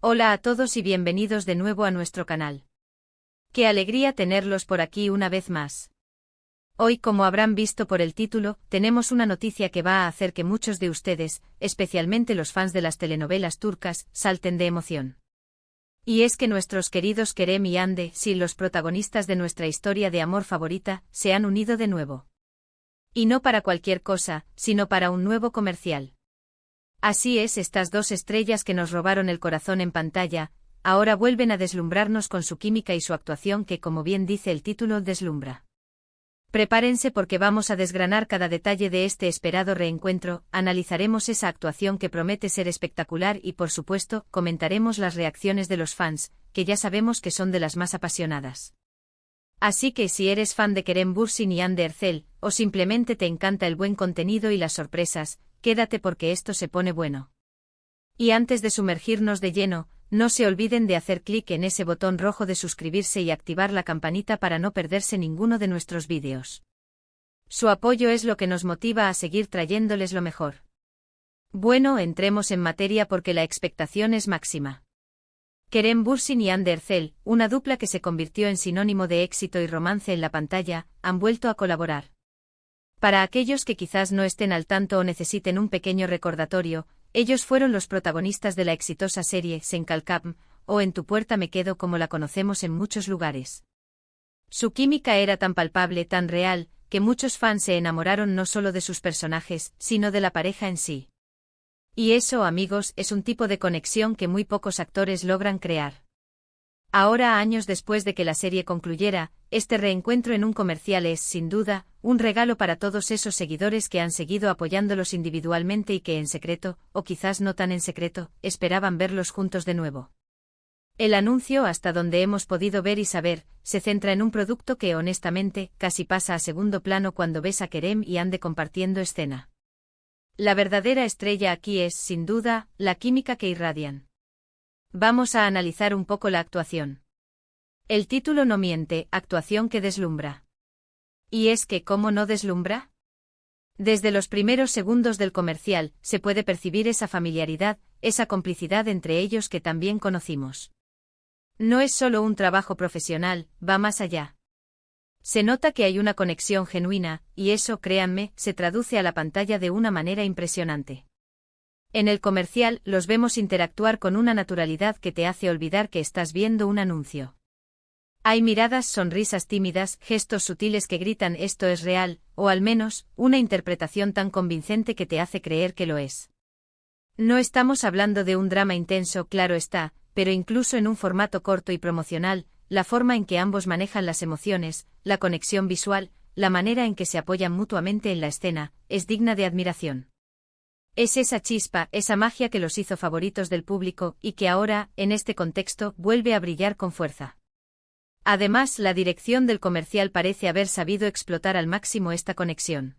Hola a todos y bienvenidos de nuevo a nuestro canal. Qué alegría tenerlos por aquí una vez más. Hoy, como habrán visto por el título, tenemos una noticia que va a hacer que muchos de ustedes, especialmente los fans de las telenovelas turcas, salten de emoción. Y es que nuestros queridos Kerem y Hande, sí, los protagonistas de nuestra historia de amor favorita, se han unido de nuevo. Y no para cualquier cosa, sino para un nuevo comercial. Así es, estas dos estrellas que nos robaron el corazón en pantalla, ahora vuelven a deslumbrarnos con su química y su actuación que, como bien dice el título, deslumbra. Prepárense porque vamos a desgranar cada detalle de este esperado reencuentro, analizaremos esa actuación que promete ser espectacular y, por supuesto, comentaremos las reacciones de los fans, que ya sabemos que son de las más apasionadas. Así que si eres fan de Kerem Bürsin y Hande Erçel, o simplemente te encanta el buen contenido y las sorpresas, quédate porque esto se pone bueno. Y antes de sumergirnos de lleno, no se olviden de hacer clic en ese botón rojo de suscribirse y activar la campanita para no perderse ninguno de nuestros vídeos. Su apoyo es lo que nos motiva a seguir trayéndoles lo mejor. Bueno, entremos en materia porque la expectación es máxima. Kerem Bürsin y Hande Erçel, una dupla que se convirtió en sinónimo de éxito y romance en la pantalla, han vuelto a colaborar. Para aquellos que quizás no estén al tanto o necesiten un pequeño recordatorio, ellos fueron los protagonistas de la exitosa serie Sen Kalkam, o En tu puerta me quedo como la conocemos en muchos lugares. Su química era tan palpable, tan real, que muchos fans se enamoraron no solo de sus personajes, sino de la pareja en sí. Y eso, amigos, es un tipo de conexión que muy pocos actores logran crear. Ahora, años después de que la serie concluyera, este reencuentro en un comercial es, sin duda, un regalo para todos esos seguidores que han seguido apoyándolos individualmente y que en secreto, o quizás no tan en secreto, esperaban verlos juntos de nuevo. El anuncio, hasta donde hemos podido ver y saber, se centra en un producto que honestamente, casi pasa a segundo plano cuando ves a Kerem y Hande compartiendo escena. La verdadera estrella aquí es, sin duda, la química que irradian. Vamos a analizar un poco la actuación. El título no miente, actuación que deslumbra. ¿Y es que cómo no deslumbra? Desde los primeros segundos del comercial, se puede percibir esa familiaridad, esa complicidad entre ellos que también conocimos. No es solo un trabajo profesional, va más allá. Se nota que hay una conexión genuina, y eso, créanme, se traduce a la pantalla de una manera impresionante. En el comercial, los vemos interactuar con una naturalidad que te hace olvidar que estás viendo un anuncio. Hay miradas, sonrisas tímidas, gestos sutiles que gritan esto es real, o al menos, una interpretación tan convincente que te hace creer que lo es. No estamos hablando de un drama intenso, claro está, pero incluso en un formato corto y promocional, la forma en que ambos manejan las emociones, la conexión visual, la manera en que se apoyan mutuamente en la escena, es digna de admiración. Es esa chispa, esa magia que los hizo favoritos del público y que ahora, en este contexto, vuelve a brillar con fuerza. Además, la dirección del comercial parece haber sabido explotar al máximo esta conexión.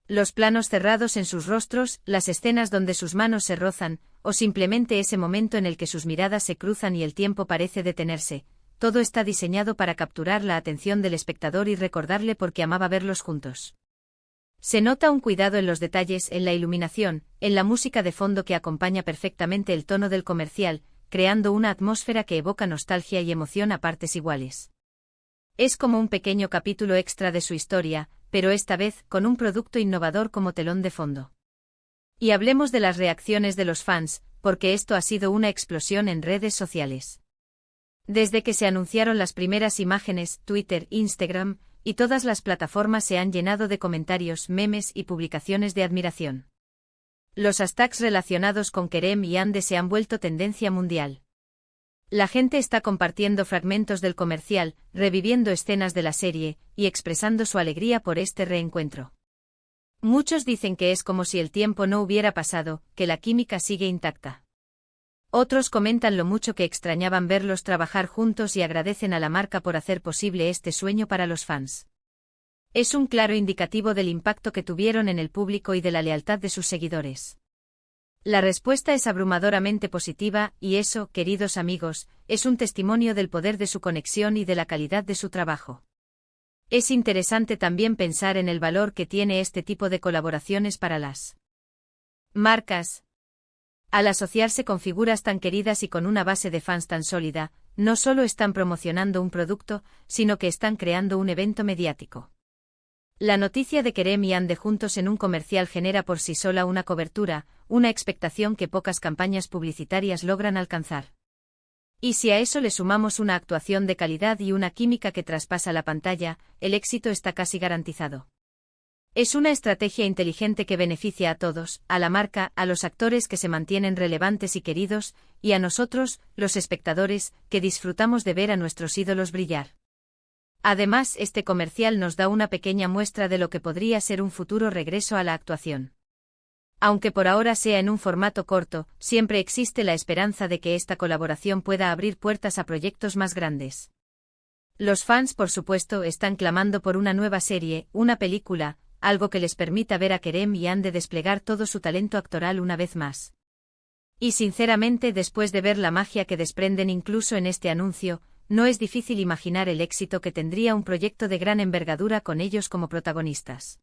Los planos cerrados en sus rostros, las escenas donde sus manos se rozan, o simplemente ese momento en el que sus miradas se cruzan y el tiempo parece detenerse, todo está diseñado para capturar la atención del espectador y recordarle por qué amaba verlos juntos. Se nota un cuidado en los detalles, en la iluminación, en la música de fondo que acompaña perfectamente el tono del comercial, creando una atmósfera que evoca nostalgia y emoción a partes iguales. Es como un pequeño capítulo extra de su historia, pero esta vez con un producto innovador como telón de fondo. Y hablemos de las reacciones de los fans, porque esto ha sido una explosión en redes sociales. Desde que se anunciaron las primeras imágenes, Twitter, Instagram, y todas las plataformas se han llenado de comentarios, memes y publicaciones de admiración. Los hashtags relacionados con Kerem y Hande se han vuelto tendencia mundial. La gente está compartiendo fragmentos del comercial, reviviendo escenas de la serie, y expresando su alegría por este reencuentro. Muchos dicen que es como si el tiempo no hubiera pasado, que la química sigue intacta. Otros comentan lo mucho que extrañaban verlos trabajar juntos y agradecen a la marca por hacer posible este sueño para los fans. Es un claro indicativo del impacto que tuvieron en el público y de la lealtad de sus seguidores. La respuesta es abrumadoramente positiva, y eso, queridos amigos, es un testimonio del poder de su conexión y de la calidad de su trabajo. Es interesante también pensar en el valor que tiene este tipo de colaboraciones para las marcas. Al asociarse con figuras tan queridas y con una base de fans tan sólida, no solo están promocionando un producto, sino que están creando un evento mediático. La noticia de Kerem y Ande juntos en un comercial genera por sí sola una cobertura, una expectación que pocas campañas publicitarias logran alcanzar. Y si a eso le sumamos una actuación de calidad y una química que traspasa la pantalla, el éxito está casi garantizado. Es una estrategia inteligente que beneficia a todos, a la marca, a los actores que se mantienen relevantes y queridos, y a nosotros, los espectadores, que disfrutamos de ver a nuestros ídolos brillar. Además, este comercial nos da una pequeña muestra de lo que podría ser un futuro regreso a la actuación. Aunque por ahora sea en un formato corto, siempre existe la esperanza de que esta colaboración pueda abrir puertas a proyectos más grandes. Los fans, por supuesto, están clamando por una nueva serie, una película, algo que les permita ver a Kerem y Ande desplegar todo su talento actoral una vez más. Y sinceramente, después de ver la magia que desprenden incluso en este anuncio, no es difícil imaginar el éxito que tendría un proyecto de gran envergadura con ellos como protagonistas.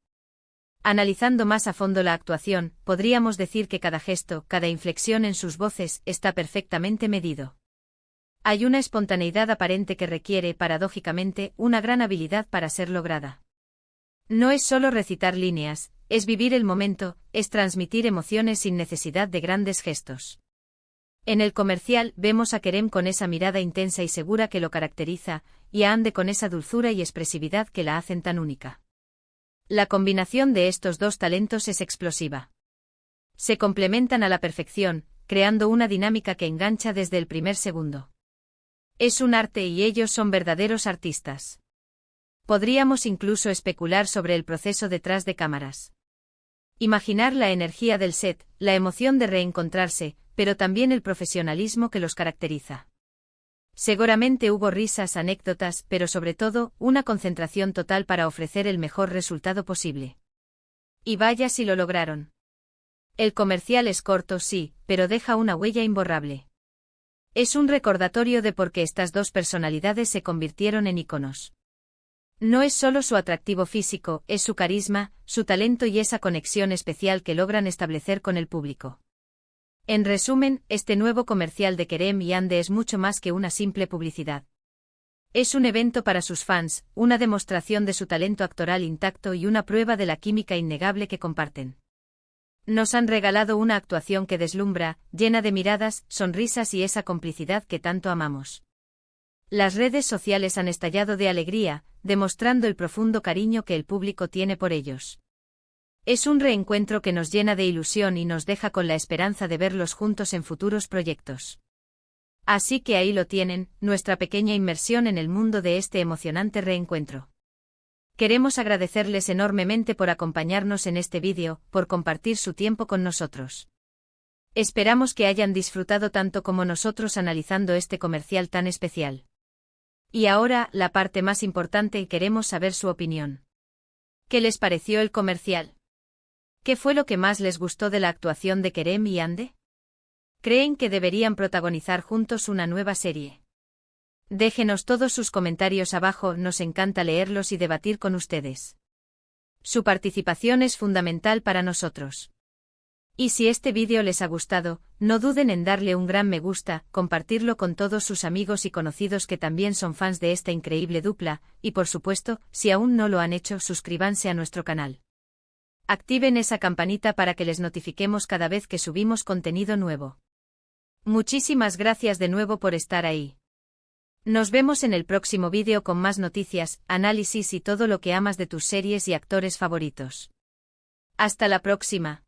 Analizando más a fondo la actuación, podríamos decir que cada gesto, cada inflexión en sus voces, está perfectamente medido. Hay una espontaneidad aparente que requiere, paradójicamente, una gran habilidad para ser lograda. No es solo recitar líneas, es vivir el momento, es transmitir emociones sin necesidad de grandes gestos. En el comercial vemos a Kerem con esa mirada intensa y segura que lo caracteriza, y a Ande con esa dulzura y expresividad que la hacen tan única. La combinación de estos dos talentos es explosiva. Se complementan a la perfección, creando una dinámica que engancha desde el primer segundo. Es un arte y ellos son verdaderos artistas. Podríamos incluso especular sobre el proceso detrás de cámaras. Imaginar la energía del set, la emoción de reencontrarse, pero también el profesionalismo que los caracteriza. Seguramente hubo risas, anécdotas, pero sobre todo, una concentración total para ofrecer el mejor resultado posible. Y vaya si lo lograron. El comercial es corto, sí, pero deja una huella imborrable. Es un recordatorio de por qué estas dos personalidades se convirtieron en íconos. No es solo su atractivo físico, es su carisma, su talento y esa conexión especial que logran establecer con el público. En resumen, este nuevo comercial de Kerem y Ande es mucho más que una simple publicidad. Es un evento para sus fans, una demostración de su talento actoral intacto y una prueba de la química innegable que comparten. Nos han regalado una actuación que deslumbra, llena de miradas, sonrisas y esa complicidad que tanto amamos. Las redes sociales han estallado de alegría, demostrando el profundo cariño que el público tiene por ellos. Es un reencuentro que nos llena de ilusión y nos deja con la esperanza de verlos juntos en futuros proyectos. Así que ahí lo tienen, nuestra pequeña inmersión en el mundo de este emocionante reencuentro. Queremos agradecerles enormemente por acompañarnos en este vídeo, por compartir su tiempo con nosotros. Esperamos que hayan disfrutado tanto como nosotros analizando este comercial tan especial. Y ahora, la parte más importante, queremos saber su opinión. ¿Qué les pareció el comercial? ¿Qué fue lo que más les gustó de la actuación de Kerem y Ande? ¿Creen que deberían protagonizar juntos una nueva serie? Déjenos todos sus comentarios abajo, nos encanta leerlos y debatir con ustedes. Su participación es fundamental para nosotros. Y si este vídeo les ha gustado, no duden en darle un gran me gusta, compartirlo con todos sus amigos y conocidos que también son fans de esta increíble dupla, y por supuesto, si aún no lo han hecho, suscríbanse a nuestro canal. Activen esa campanita para que les notifiquemos cada vez que subimos contenido nuevo. Muchísimas gracias de nuevo por estar ahí. Nos vemos en el próximo vídeo con más noticias, análisis y todo lo que amas de tus series y actores favoritos. Hasta la próxima.